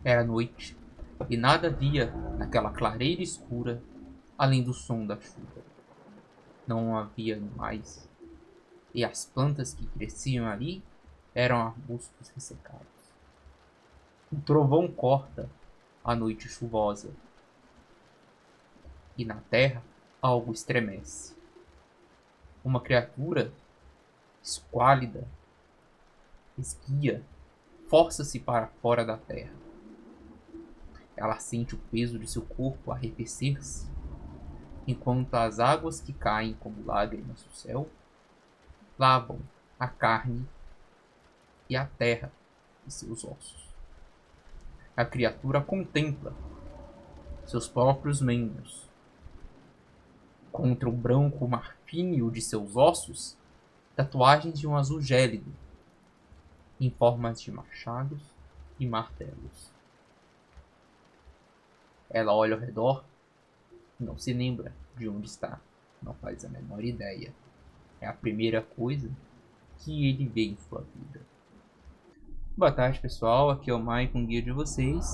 Era noite, e nada havia naquela clareira escura além do som da chuva. Não havia animais, e as plantas que cresciam ali eram arbustos ressecados. Um trovão corta a noite chuvosa, e na terra algo estremece. Uma criatura esquálida, esguia, força-se para fora da terra. Ela sente o peso de seu corpo arrefecer-se, enquanto as águas que caem como lágrimas do céu lavam a carne e a terra de seus ossos. A criatura contempla seus próprios membros. Contra o branco marfínio de seus ossos, tatuagens de um azul gélido, em formas de machados e martelos. Ela olha ao redor e não se lembra de onde está. Não faz a menor ideia. É a primeira coisa que ele vê em sua vida. Boa tarde, pessoal. Aqui é o Maicon, guia de vocês.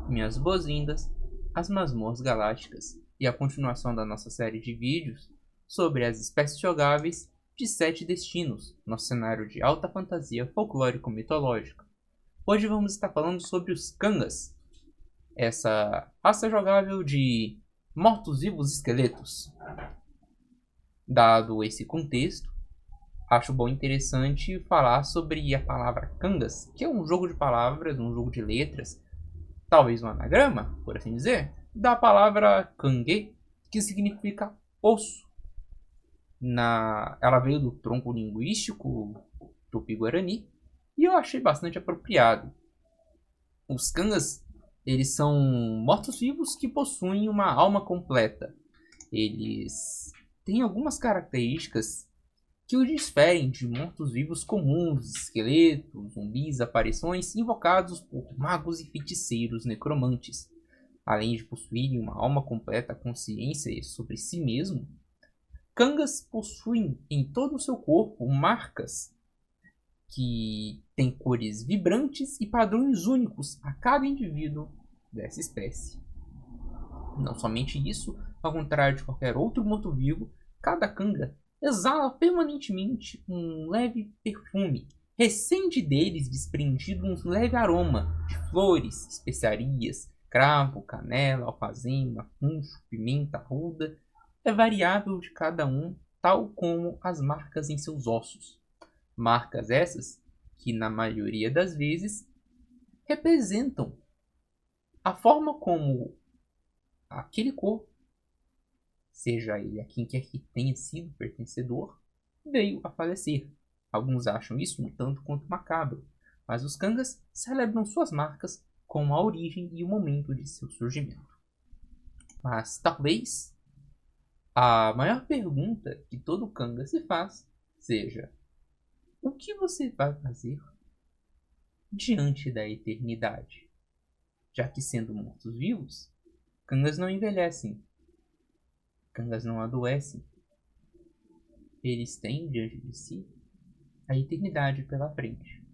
Minhas boas-vindas às Masmorras Galácticas e a continuação da nossa série de vídeos sobre as espécies jogáveis de 7 destinos, nosso cenário de alta fantasia folclórico-mitológica. Hoje vamos estar falando sobre os Kangas, essa raça jogável de mortos-vivos esqueletos. Dado esse contexto, acho bom e interessante falar sobre a palavra Kangas, que é um jogo de palavras, um jogo de letras, talvez um anagrama, por assim dizer, da palavra Kange, que significa osso. Ela veio do tronco linguístico tupi-guarani e eu achei bastante apropriado. Os Kangas, eles são mortos-vivos que possuem uma alma completa. Eles têm algumas características que os diferem de mortos-vivos comuns, esqueletos, zumbis, aparições invocados por magos e feiticeiros necromantes. Além de possuírem uma alma completa, consciência sobre si mesmo, Kangas possuem em todo o seu corpo marcas que têm cores vibrantes e padrões únicos a cada indivíduo dessa espécie. Não somente isso, ao contrário de qualquer outro morto-vivo, cada Kanga exala permanentemente um leve perfume, recende deles desprendido um leve aroma de flores, especiarias, cravo, canela, alfazema, funcho, pimenta, arruda. É variável de cada um, tal como as marcas em seus ossos. Marcas essas que, na maioria das vezes, representam a forma como aquele corpo, seja ele a quem quer que tenha sido pertencedor, veio a falecer. Alguns acham isso um tanto quanto macabro, mas os Kangas celebram suas marcas com a origem e o momento de seu surgimento. Mas talvez a maior pergunta que todo Kanga se faz seja: o que você vai fazer diante da eternidade? Já que, sendo mortos-vivos, Kangas não envelhecem, Kangas não adoecem. Eles têm diante de si a eternidade pela frente.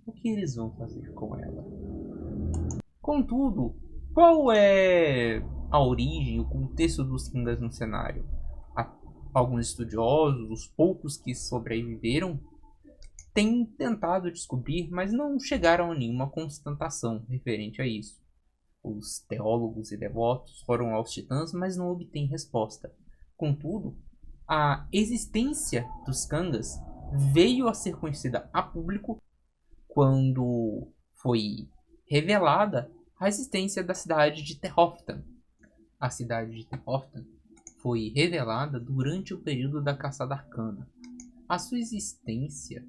O que eles vão fazer com ela? Contudo, qual é a origem, o contexto dos Kangas no cenário? Alguns estudiosos, os poucos que sobreviveram, têm tentado descobrir, mas não chegaram a nenhuma constatação referente a isso. Os teólogos e devotos foram aos titãs, mas não obtêm resposta. Contudo, a existência dos Kangas veio a ser conhecida a público quando foi revelada a existência da cidade de Terhoftan. A cidade de Terhoftan foi revelada durante o período da Caçada Arcana. A sua existência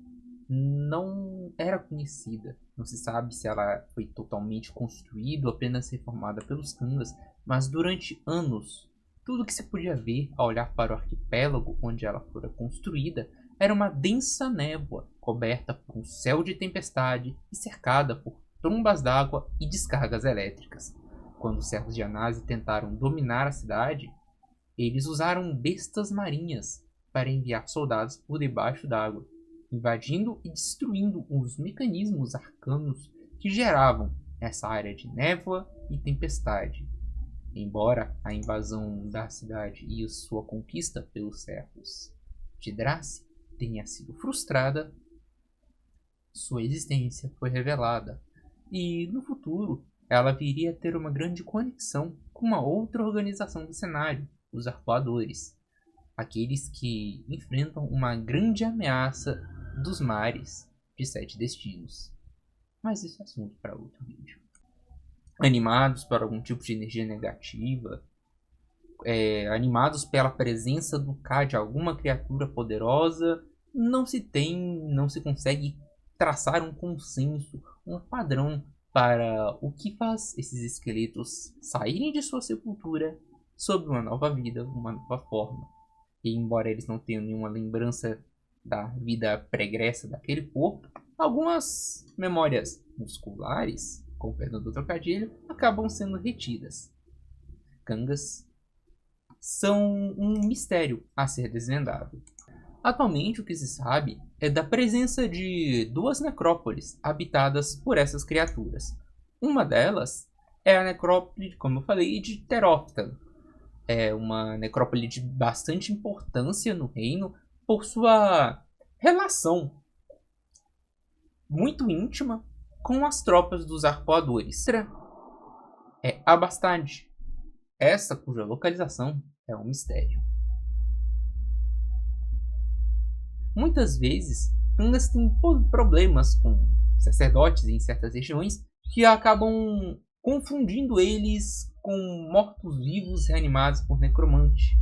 não era conhecida. Não se sabe se ela foi totalmente construída ou apenas reformada pelos Kangas, mas durante anos, tudo que se podia ver ao olhar para o arquipélago onde ela fora construída era uma densa névoa coberta por um céu de tempestade e cercada por trombas d'água e descargas elétricas. Quando os servos de Anasi tentaram dominar a cidade, eles usaram bestas marinhas para enviar soldados por debaixo d'água, invadindo e destruindo os mecanismos arcanos que geravam essa área de névoa e tempestade. Embora a invasão da cidade e sua conquista pelos servos de Drace tenha sido frustrada, sua existência foi revelada, e no futuro ela viria a ter uma grande conexão com uma outra organização do cenário, os Arpoadores, aqueles que enfrentam uma grande ameaça dos mares de 7 destinos. Mas esse é assunto para outro vídeo. Animados por algum tipo de energia negativa, animados pela presença do K de alguma criatura poderosa, não se consegue traçar um consenso, um padrão para o que faz esses esqueletos saírem de sua sepultura sob uma nova vida, uma nova forma. E embora eles não tenham nenhuma lembrança da vida pregressa daquele corpo, algumas memórias musculares, com perdão do trocadilho, acabam sendo retidas. Kangas são um mistério a ser desvendado. Atualmente o que se sabe é da presença de 2 necrópolis habitadas por essas criaturas. Uma delas é a necrópole, como eu falei, de Terófita. É uma necrópole de bastante importância no reino por sua relação muito íntima com as tropas dos Arpoadores. É Abastad, essa cuja localização é um mistério. Muitas vezes, Kangas têm problemas com sacerdotes em certas regiões que acabam confundindo eles com mortos-vivos reanimados por necromante,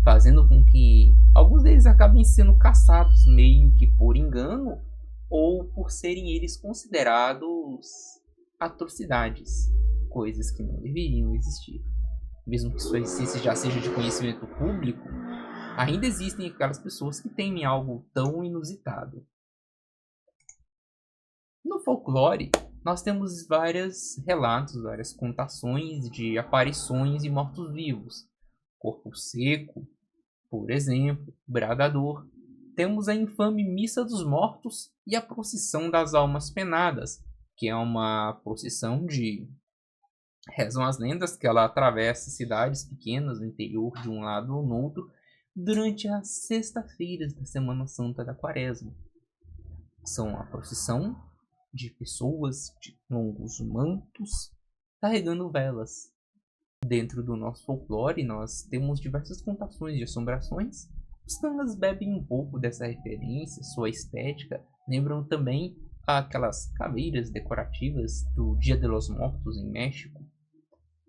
fazendo com que alguns deles acabem sendo caçados meio que por engano ou por serem eles considerados atrocidades, coisas que não deveriam existir. Mesmo que sua existência já seja de conhecimento público, ainda existem aquelas pessoas que temem algo tão inusitado. No folclore, nós temos vários relatos, várias contações de aparições e mortos-vivos. Corpo Seco, por exemplo, Bradador. Temos a infame Missa dos Mortos e a Procissão das Almas Penadas, que é uma procissão de... Rezam as lendas que ela atravessa cidades pequenas no interior de um lado ou no outro durante as sextas-feiras da Semana Santa da Quaresma. São a procissão de pessoas de longos mantos carregando velas. Dentro do nosso folclore, nós temos diversas contações de assombrações. Os Kangas bebem um pouco dessa referência, sua estética lembram também aquelas caveiras decorativas do Dia de los Mortos em México.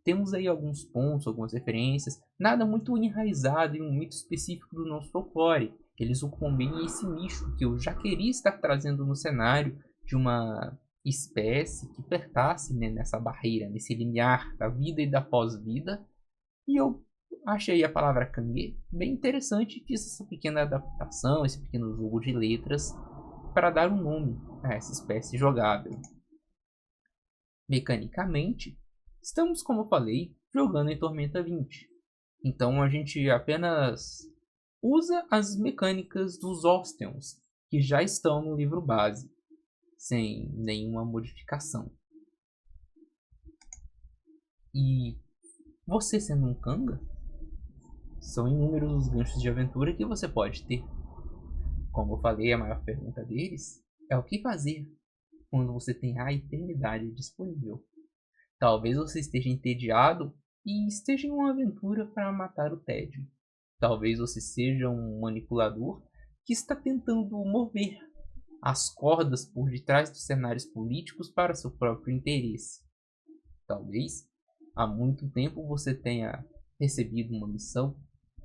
Temos aí alguns pontos, algumas referências, nada muito enraizado em um mito específico do nosso folclore. Eles ocupam bem esse nicho que eu já queria estar trazendo no cenário de uma espécie que pertence, né, nessa barreira, nesse limiar da vida e da pós-vida. E eu achei a palavra Kangue bem interessante e fiz essa pequena adaptação, esse pequeno jogo de letras para dar um nome a essa espécie jogável. Mecanicamente, estamos, como eu falei, jogando em Tormenta 20. Então a gente apenas usa as mecânicas dos Ostions, que já estão no livro base, sem nenhuma modificação. E você sendo um Kanga, são inúmeros os ganchos de aventura que você pode ter. Como eu falei, a maior pergunta deles é o que fazer quando você tem a eternidade disponível. Talvez você esteja entediado e esteja em uma aventura para matar o tédio. Talvez você seja um manipulador que está tentando mover as cordas por detrás dos cenários políticos para seu próprio interesse. Talvez há muito tempo você tenha recebido uma missão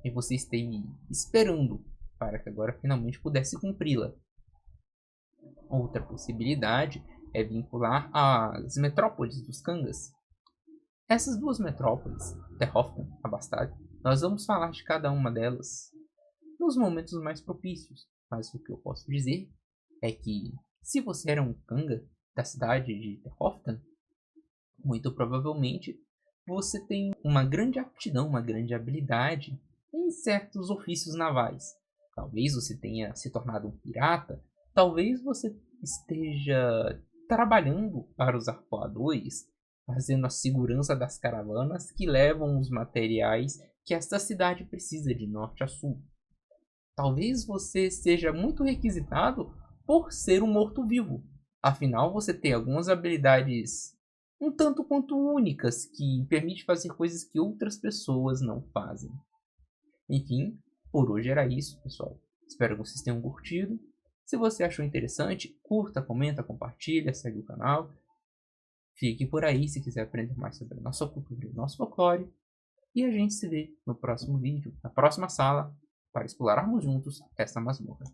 e você esteja esperando para que agora finalmente pudesse cumpri-la. Outra possibilidade é vincular as metrópoles dos Kangas. Essas 2 metrópoles, Terófita e Abastad, nós vamos falar de cada uma delas nos momentos mais propícios, mas o que eu posso dizer é que se você era um Kanga da cidade de Terófita, muito provavelmente você tem uma grande aptidão, uma grande habilidade em certos ofícios navais. Talvez você tenha se tornado um pirata, talvez você esteja trabalhando para os arpoadores, fazendo a segurança das caravanas que levam os materiais que esta cidade precisa de norte a sul. Talvez você seja muito requisitado por ser um morto-vivo. Afinal, você tem algumas habilidades um tanto quanto únicas que permitem fazer coisas que outras pessoas não fazem. Enfim, por hoje era isso, pessoal. Espero que vocês tenham curtido. Se você achou interessante, curta, comenta, compartilha, segue o canal. Fique por aí se quiser aprender mais sobre a nossa cultura e o nosso folclore. E a gente se vê no próximo vídeo, na próxima sala, para explorarmos juntos esta masmorra.